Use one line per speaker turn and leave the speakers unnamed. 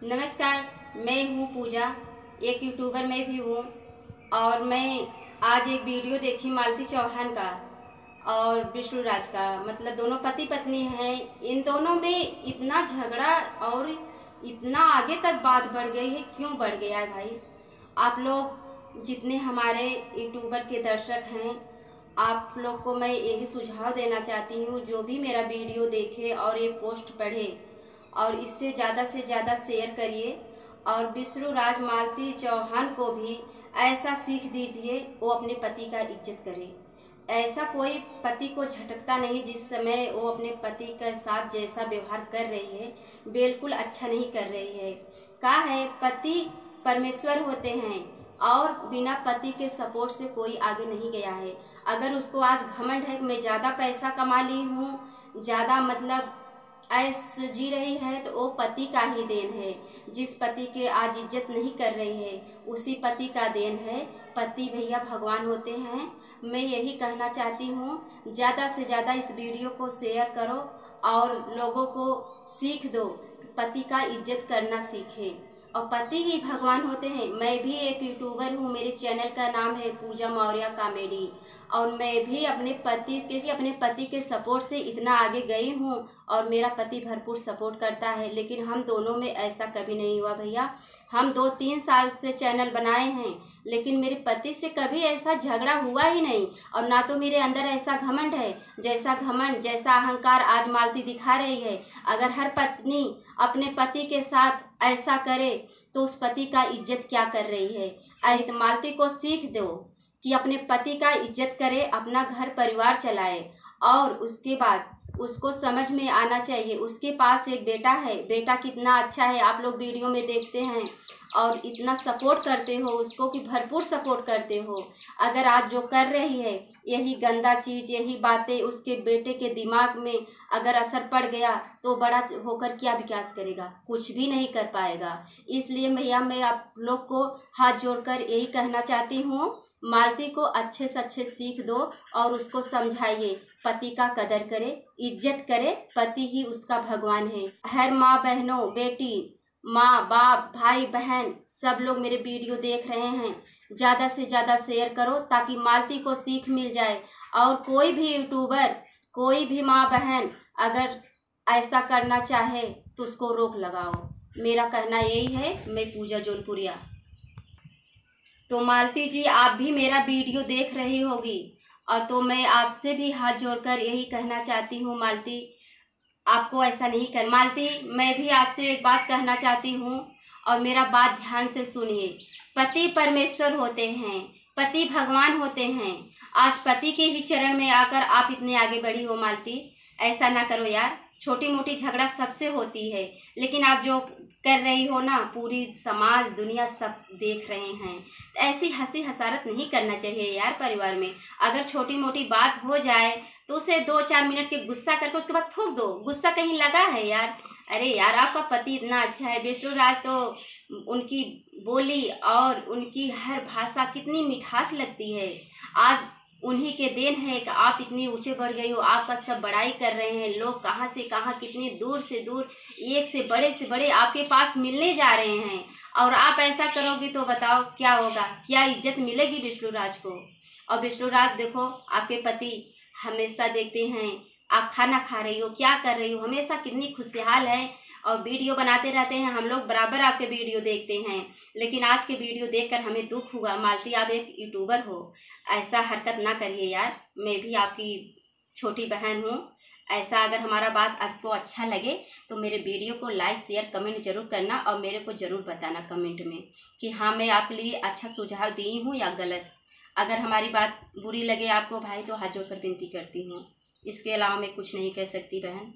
नमस्कार, मैं हूँ पूजा, एक यूट्यूबर मैं भी हूँ। और मैं आज एक वीडियो देखी मालती चौहान का और विष्णु राज का, मतलब दोनों पति पत्नी हैं। इन दोनों में इतना झगड़ा और इतना आगे तक बात बढ़ गई है। क्यों बढ़ गया है भाई? आप लोग जितने हमारे यूट्यूबर के दर्शक हैं, आप लोग को मैं यही सुझाव देना चाहती हूँ, जो भी मेरा वीडियो देखे और ये पोस्ट पढ़े और इससे ज़्यादा से ज़्यादा शेयर करिए। और विष्णु राज मालती चौहान को भी ऐसा सीख दीजिए, वो अपने पति का इज्जत करे। ऐसा कोई पति को झटकता नहीं जिस समय वो अपने पति के साथ जैसा व्यवहार कर रही है, बिल्कुल अच्छा नहीं कर रही है। कहा है पति परमेश्वर होते हैं और बिना पति के सपोर्ट से कोई आगे नहीं गया है। अगर उसको आज घमंड है कि मैं ज़्यादा पैसा कमा ली हूँ, ज़्यादा मतलब ऐस जी रही है, तो वो पति का ही देन है। जिस पति के आज इज्जत नहीं कर रही है, उसी पति का देन है। पति भैया भगवान होते हैं। मैं यही कहना चाहती हूँ, ज़्यादा से ज़्यादा इस वीडियो को शेयर करो और लोगों को सीख दो, पति का इज्जत करना सीखे। और पति ही भगवान होते हैं। मैं भी एक यूट्यूबर हूँ, मेरे चैनल का नाम है पूजा मौर्य कॉमेडी। और मैं भी अपने पति के सपोर्ट से इतना आगे गई हूँ और मेरा पति भरपूर सपोर्ट करता है। लेकिन हम दोनों में ऐसा कभी नहीं हुआ भैया। हम 2-3 साल से चैनल बनाए हैं, लेकिन मेरे पति से कभी ऐसा झगड़ा हुआ ही नहीं। और ना तो मेरे अंदर ऐसा घमंड है, जैसा घमंड जैसा अहंकार आज मालती दिखा रही है। अगर हर पत्नी अपने पति के साथ ऐसा करे तो उस पति का इज्जत क्या कर रही है? ऐसे मालती को सीख दो कि अपने पति का इज्जत करे, अपना घर परिवार चलाए। और उसके बाद उसको समझ में आना चाहिए, उसके पास एक बेटा है, बेटा कितना अच्छा है, आप लोग वीडियो में देखते हैं और इतना सपोर्ट करते हो उसको कि भरपूर सपोर्ट करते हो। अगर आज जो कर रही है यही गंदा चीज़, यही बातें उसके बेटे के दिमाग में अगर असर पड़ गया तो बड़ा होकर क्या विकास करेगा? कुछ भी नहीं कर पाएगा। इसलिए भैया मैं आप लोग को हाथ जोड़कर यही कहना चाहती हूँ, मालती को अच्छे से अच्छे सीख दो और उसको समझाइए, पति का कदर करे, इज्जत करे। पति ही उसका भगवान है। हर माँ बहनों, बेटी, माँ बाप, भाई बहन सब लोग मेरे वीडियो देख रहे हैं, ज़्यादा से ज़्यादा शेयर करो ताकि मालती को सीख मिल जाए। और कोई भी यूट्यूबर, कोई भी माँ बहन अगर ऐसा करना चाहे तो उसको रोक लगाओ। मेरा कहना यही है। मैं पूजा जौनपुरिया। तो मालती जी, आप भी मेरा वीडियो देख रही होगी और तो मैं आपसे भी हाथ जोड़कर यही कहना चाहती हूँ, मालती आपको ऐसा नहीं कर। मालती, मैं भी आपसे एक बात कहना चाहती हूँ और मेरा बात ध्यान से सुनिए। पति परमेश्वर होते हैं, पति भगवान होते हैं। आज पति के ही चरण में आकर आप इतने आगे बढ़ी हो। मालती, ऐसा ना करो यार। छोटी मोटी झगड़ा सबसे होती है, लेकिन आप जो कर रही हो ना, पूरी समाज दुनिया सब देख रहे हैं। तो ऐसी हंसी हसारत नहीं करना चाहिए यार परिवार में। अगर छोटी मोटी बात हो जाए तो उसे 2-4 मिनट के गुस्सा करके उसके बाद थूक दो। गुस्सा कहीं लगा है यार? अरे यार, आपका पति इतना अच्छा है। विष्णु राज तो उनकी बोली और उनकी हर भाषा कितनी मिठास लगती है। आज उन्हीं के देन है कि आप इतनी ऊंचे बढ़ गई हो। आपका सब बड़ाई कर रहे हैं लोग, कहाँ से कहाँ, कितनी दूर से दूर, एक से बड़े आपके पास मिलने जा रहे हैं। और आप ऐसा करोगी तो बताओ क्या होगा? क्या इज्जत मिलेगी विष्णु राज को? और विष्णु राज देखो, आपके पति हमेशा देखते हैं आप खाना खा रही हो, क्या कर रही हो, हमेशा कितनी खुशहाल है और वीडियो बनाते रहते हैं। हम लोग बराबर आपके वीडियो देखते हैं, लेकिन आज के वीडियो देखकर हमें दुख हुआ। मालती, आप एक यूट्यूबर हो, ऐसा हरकत ना करिए यार। मैं भी आपकी छोटी बहन हूँ। ऐसा अगर हमारा बात आपको अच्छा लगे तो मेरे वीडियो को लाइक शेयर कमेंट जरूर करना और मेरे को ज़रूर बताना कमेंट में कि हाँ, मैं आपके लिए अच्छा सुझाव दी हूँ या गलत। अगर हमारी बात बुरी लगे आपको भाई, तो हाथ जोड़कर विनती करती हूँ। इसके अलावा मैं कुछ नहीं कह सकती बहन।